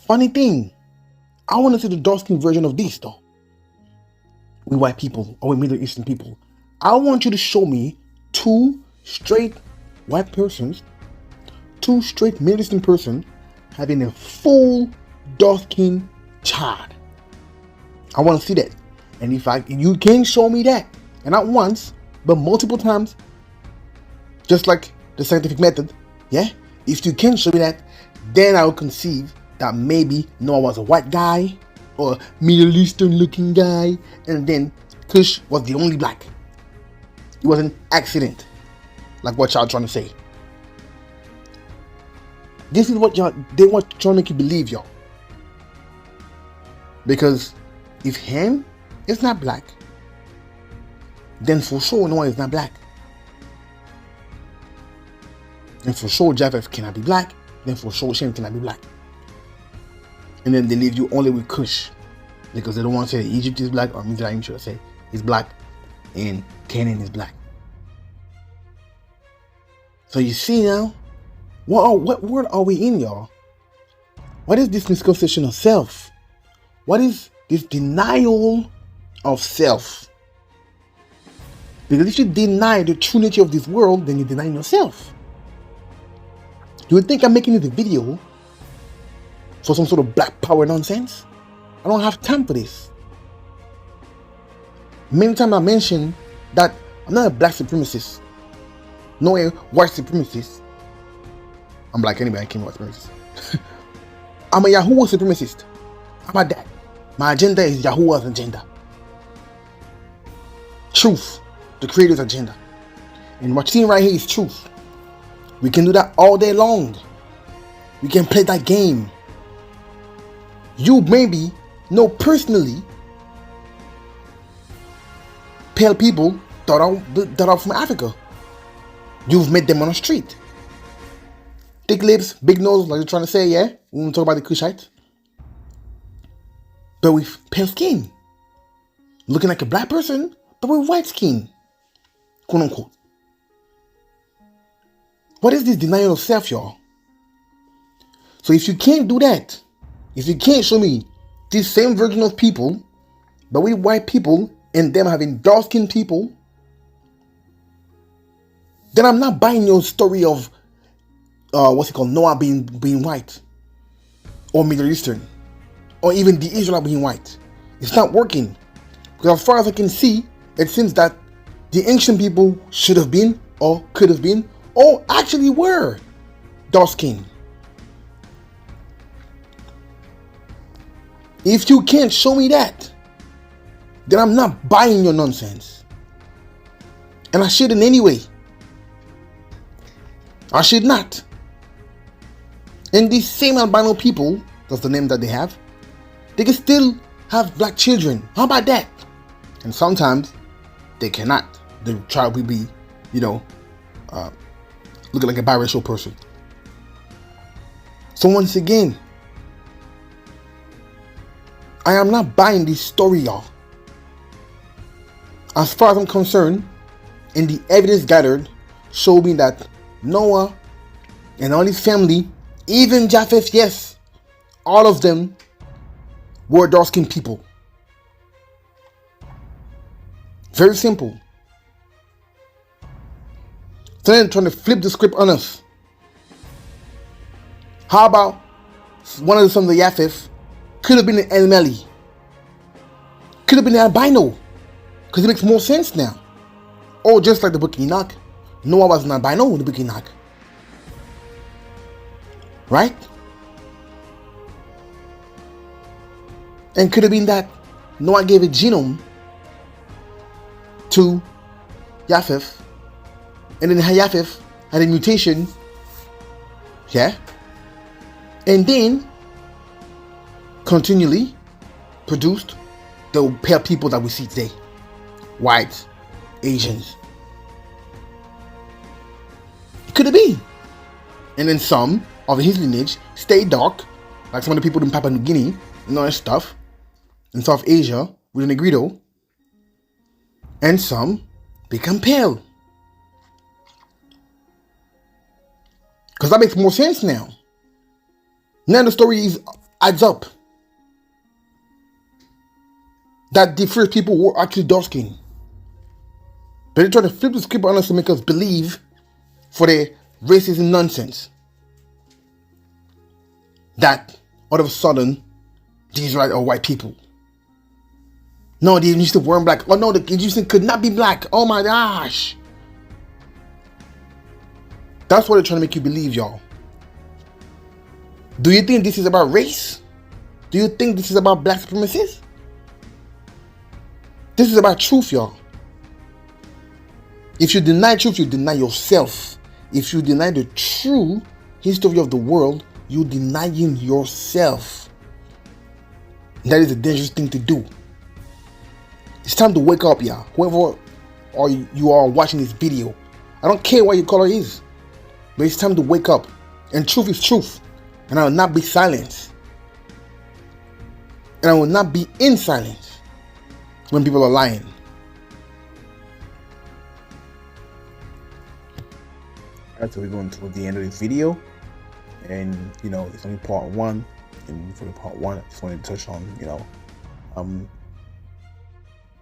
funny thing, I want to see the dark-skinned version of this though. We white people, or we Middle Eastern people. I want you to show me two straight white persons, two straight Middle Eastern person having a full dark-skinned child. I want to see that. And if you can show me that, and not once, but multiple times, just like the scientific method, if you can show me that, then I will conceive that maybe Noah was a white guy or Middle Eastern looking guy, and then Kush was the only black. It was an accident, like what y'all trying to say. This is what they want to try to make you believe, y'all. Because if Ham is not black, then for sure Noah is not black. And for sure Japheth cannot be black, then for sure Shem cannot be black. And then they leave you only with Cush, because they don't want to say Egypt is black, or Mizraim should say is black, and Canaan is black. So you see now, what world are we in, y'all? What is this misconception of self? What is this denial of self? Because if you deny the true nature of this world, then you're denying yourself. You would think I'm making this video for some sort of black power nonsense? I don't have time for this. Many times I mention that I'm not a black supremacist, nor a white supremacist. I'm black anyway, I can't be white supremacist. I'm a Yahuwah supremacist. How about that? My agenda is Yahuwah's agenda. Truth, the creator's agenda. And what you're seeing right here is truth. We can do that all day long. We can play that game. You maybe know personally pale people that are from Africa. You've met them on the street. Thick lips, big nose, like you're trying to say, yeah? We want to talk about the Kushites. But with pale skin. Looking like a black person, but with white skin. Quote unquote. What is this denial of self, y'all? So if you can't do that, if you can't show me this same version of people, but with white people and them having dark-skinned people, then I'm not buying your story of Noah being white, or Middle Eastern, or even the Israelite being white. It's not working. Because as far as I can see, it seems that the ancient people should have been, or could have been, or actually were dark-skinned. If you can't show me that, then I'm not buying your nonsense. And I shouldn't anyway. I should not. And these same albino people, that's the name that they have, they can still have black children. How about that? And sometimes they cannot. The child will be, looking like a biracial person. So once again, I am not buying this story, y'all. As far as I'm concerned, and the evidence gathered show me that Noah and all his family, even Japheth, yes, all of them were dark-skinned people. Very simple. So then trying to flip the script on us. How about one of the sons of Japheth could have been an Elmeli, could have been an albino, because it makes more sense now. Or just like the book of Enoch, Noah was an albino in the book of Enoch. Right? And could have been that Noah gave a genome to Japheth, and then Japheth had a mutation, yeah, and then continually produced the pale people that we see today. Whites, Asians. It could have been. And then some of his lineage stayed dark, like some of the people in Papua New Guinea and all that stuff, in South Asia with the Negrito. And some become pale. Because that makes more sense now. Now the story adds up. That the first people were actually dark-skinned. But they try to flip the script on us to make us believe for their racism nonsense. That all of a sudden, these are white people. No, the Egyptians weren't black. Oh no, the Egyptians could not be black. Oh my gosh. That's what they're trying to make you believe, y'all. Do you think this is about race? Do you think this is about black supremacists? This is about truth, y'all. If you deny truth, you deny yourself. If you deny the true history of the world, you're denying yourself. That is a dangerous thing to do. It's time to wake up, yeah. Whoever or you are watching this video, I don't care what your color is, but it's time to wake up. And truth is truth. And I will not be silenced. And I will not be in silence when people are lying. Alright, so we're going to the end of this video. And, you know, it's only part 1. And for part 1, I just wanted to touch on, you know,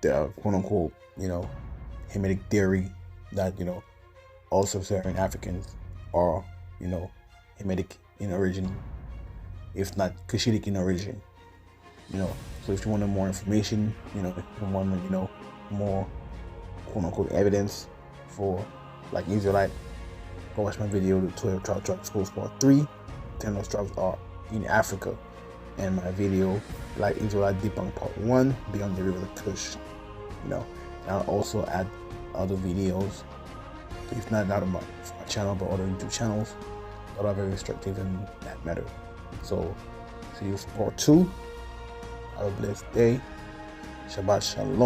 the quote-unquote, you know, Hamitic theory that, you know, all sub-Saharan Africans are, you know, Hamitic in origin, if not Kushitic in origin. You know, so if you want more information, you know, if you want, you know, more quote-unquote evidence for like Israelite, go watch my video, the 12 tribes schools part 3. 10 of those tribes are in Africa, and my video like Israelite debunked part 1, beyond the river of the Kush. You know, and I'll also add other videos, if not on my channel, but other YouTube channels that are very restrictive in that matter. So see you for part 2. Have a blessed day. Shabbat Shalom.